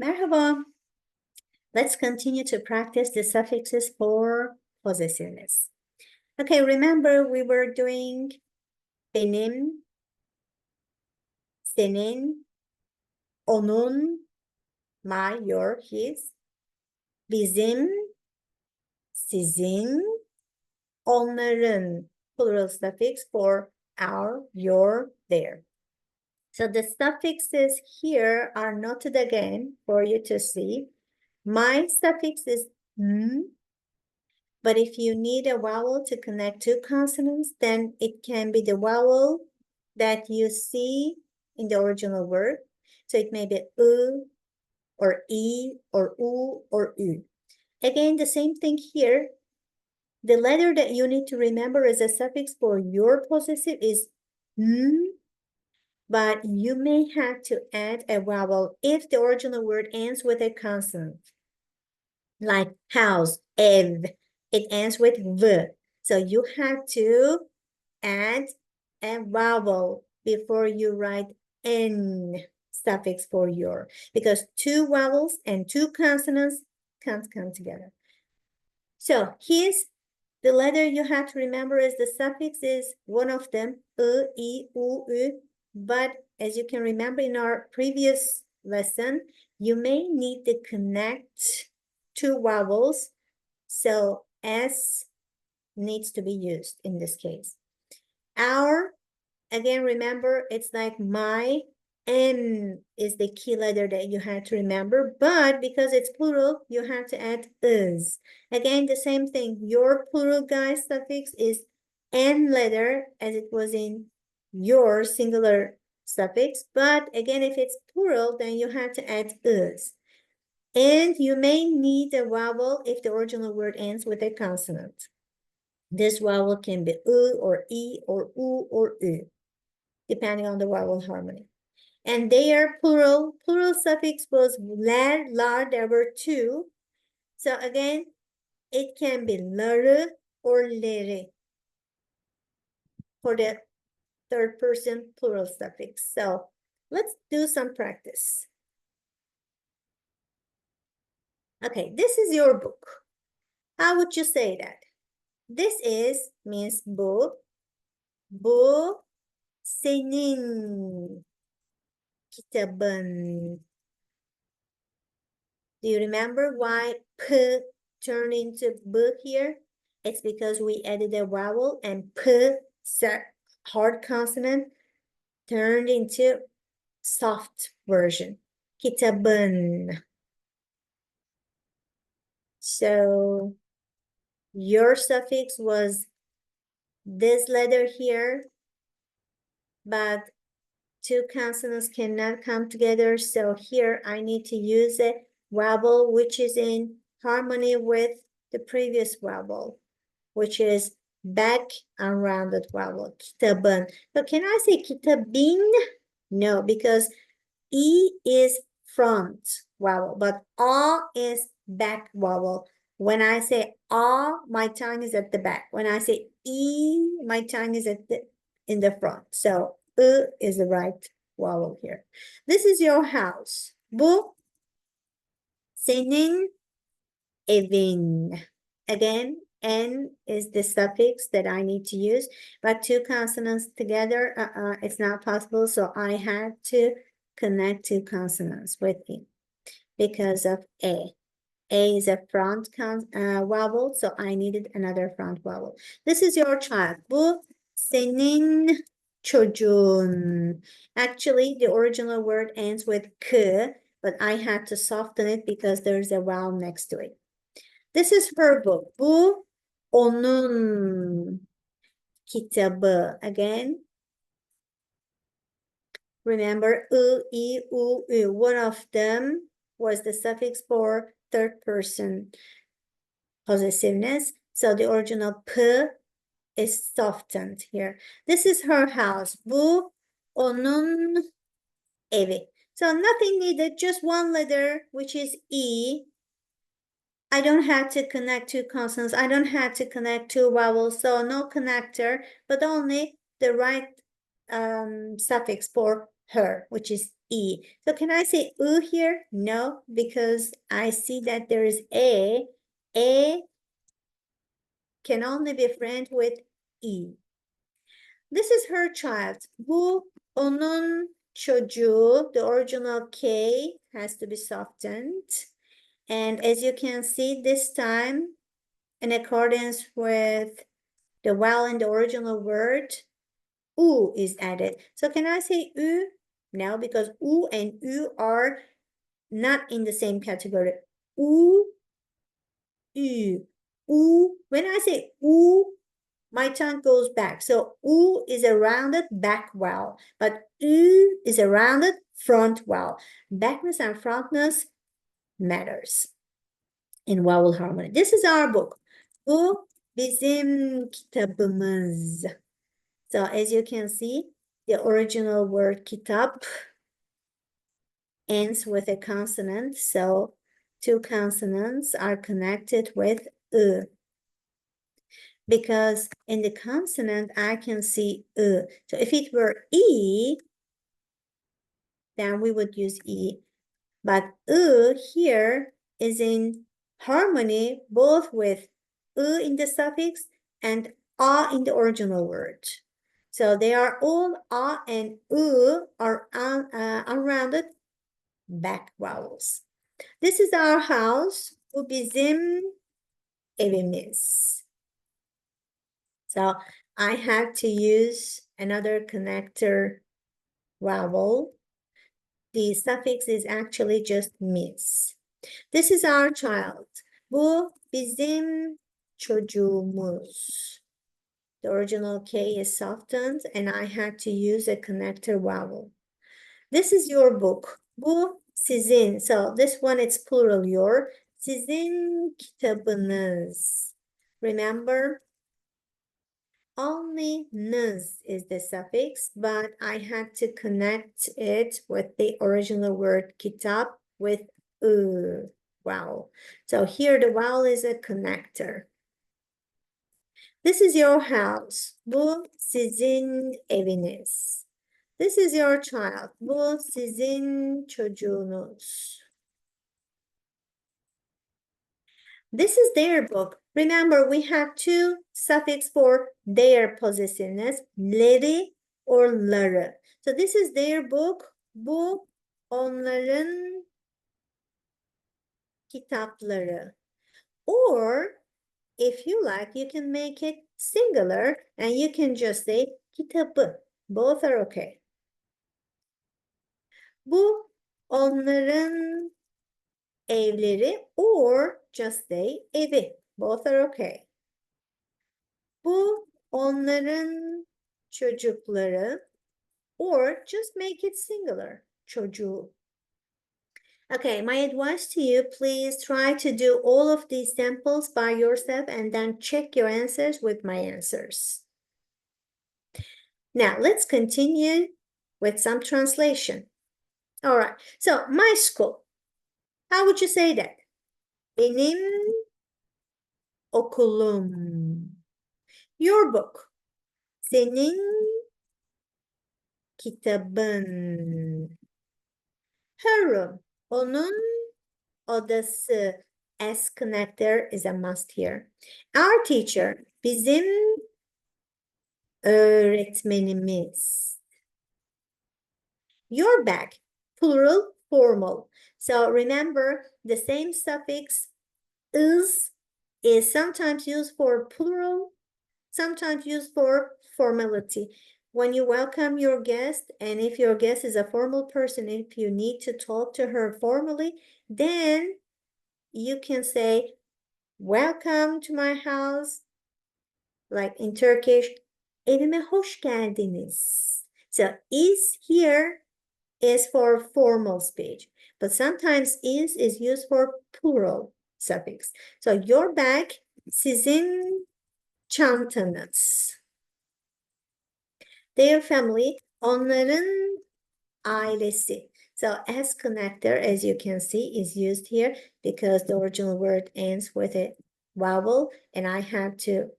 Merhaba. Let's continue to practice the suffixes for possessiveness. Okay, remember we were doing benim, senin, onun, my, your, his, bizim, sizin, onların, plural suffix for our, your, their. So the suffixes here are noted again for you to see. My suffix is m, but if you need a vowel to connect two consonants, then it can be the vowel that you see in the original word. So it may be u, or e, or u, or u. Again, the same thing here. The letter that you need to remember as a suffix for your possessive is n, but you may have to add a vowel if the original word ends with a consonant. Like house, ev, it ends with v. So you have to add a vowel before you write n suffix for your, because two vowels and two consonants can't come together. So here's the letter you have to remember is the suffix is one of them, u, e, u, u. But as you can remember in our previous lesson, you may need to connect two vowels. So S needs to be used in this case. Our, again, remember, it's like my, N is the key letter that you have to remember, but because it's plural, you have to add is. Again, the same thing. Your plural guys suffix is N letter as it was in your singular suffix, but again, if it's plural, then you have to add is. And you may need a vowel if the original word ends with a consonant. This vowel can be u or e or u or u, depending on the vowel harmony. And their plural suffix was lar, there were two. So again, it can be ları or leri for the third person plural suffix. So let's do some practice. Okay, this is your book. How would you say that? This is means bu. Bu senin kitabın. Do you remember why p turned into b here? It's because we added a vowel and p, hard consonant, turned into soft version. Kitabın. So your suffix was this letter here, but two consonants cannot come together. So here I need to use a vowel which is in harmony with the previous vowel, which is back unrounded vowel, kitabın. But can I say kitabin? No, because E is front vowel, but A is back vowel. When I say A, my tongue is at the back. When I say E, my tongue is in the front. So is the right vowel here. This is your house. Bu senin evin. Again, N is the suffix that I need to use, but two consonants together, it's not possible. So I had to connect two consonants with E because of A. A is a front vowel, so I needed another front vowel. This is your child. Bu senin çocuğun. Actually, the original word ends with k, but I had to soften it because there's a vowel next to it. This is her book. Bu onun kitabı. Again, remember u, e, u, u. One of them was the suffix for third person possessiveness. So the original p is softened here. This is her house. Bu onun evi. So nothing needed, just one letter, which is E. I don't have to connect two consonants. I don't have to connect two vowels. So no connector, but only the right suffix for her, which is E. So can I say U here? No, because I see that there is A. A can only be friend with E. This is her child. Bu onun çocuğu. The original K has to be softened. And as you can see this time, in accordance with the vowel in the original word, U is added. So can I say U? No, because U and U are not in the same category. U, U, U. When I say U, my tongue goes back. So U is a rounded back vowel, but U is a rounded front vowel. Backness and frontness matters in vowel harmony. This is our book. Bu bizim kitabımız. So as you can see, the original word kitap ends with a consonant. So two consonants are connected with U. Because in the consonant, I can see U. So if it were E, then we would use E. But U here is in harmony both with U in the suffix and A in the original word. So they are all A and U are unrounded back vowels. This is our house. Bu bizim evimiz. So I have to use another connector vowel. The suffix is actually just mis. This is our child. Bu bizim çocuğumuz. The original K is softened and I had to use a connector vowel. This is your book. Bu sizin. So this one it's plural your. Sizin kitabınız. Remember, only nız is the suffix, but I had to connect it with the original word kitap with u vowel. So here the vowel is a connector. This is your house. Bu sizin eviniz. This is your child. Bu sizin çocuğunuz. This is their book. Remember, we have two suffix for their possessiveness, leri or ları. So this is their book. Bu onların kitapları. Or if you like, you can make it singular and you can just say kitabı. Both are okay. Bu onların evleri or just say evi. Both are okay. Bu onların çocukları or just make it singular. Çocuğu. Okay, my advice to you, please try to do all of these samples by yourself and then check your answers with my answers. Now, let's continue with some translation. All right, so my school. How would you say that? Benim okulum. Your book. Senin kitabın. Her room. Onun odası. S connector is a must here. Our teacher. Bizim öğretmenimiz. Your bag. Plural, formal. So remember, the same suffix is sometimes used for plural, sometimes used for formality. When you welcome your guest, and if your guest is a formal person, if you need to talk to her formally, then you can say, welcome to my house. Like in Turkish, evime hoş geldiniz. So is here is for formal speech, but sometimes is used for plural suffix. So your bag, sizin çantanız. Their family, onların ailesi. So S connector, as you can see, is used here because the original word ends with a vowel and I have to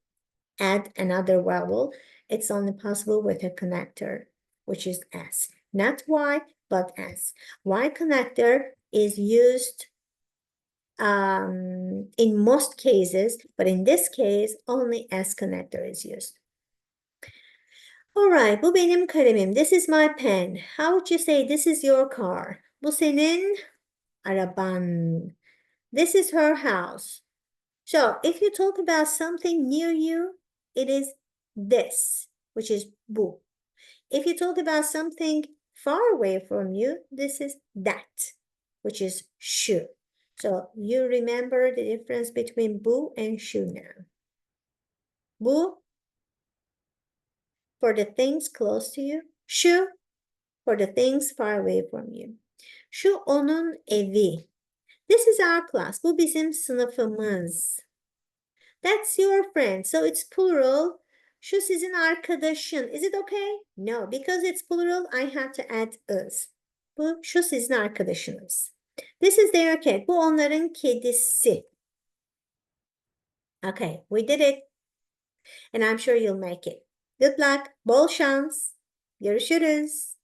add another vowel. It's only possible with a connector, which is S. Not why, but as. Why connector is used in most cases, but in this case, only as connector is used. All right, bu benim kalemim. This is my pen. How would you say this is your car? Bu senin araban. This is her house. So if you talk about something near you, it is this, which is bu. If you talk about something far away from you, this is that, which is şu. So you remember the difference between bu and şu now. Bu for the things close to you. Şu for the things far away from you. Şu onun evi. This is our class. Bu bizim sınıfımız. That's your friend. So it's plural. Şu sizin arkadaşın. Is it okay? No, because it's plural, I have to add is. Bu şu sizin arkadaşınız. This is their cat. Bu onların kedisi. Okay, we did it. And I'm sure you'll make it. Good luck. Bol şans. Görüşürüz.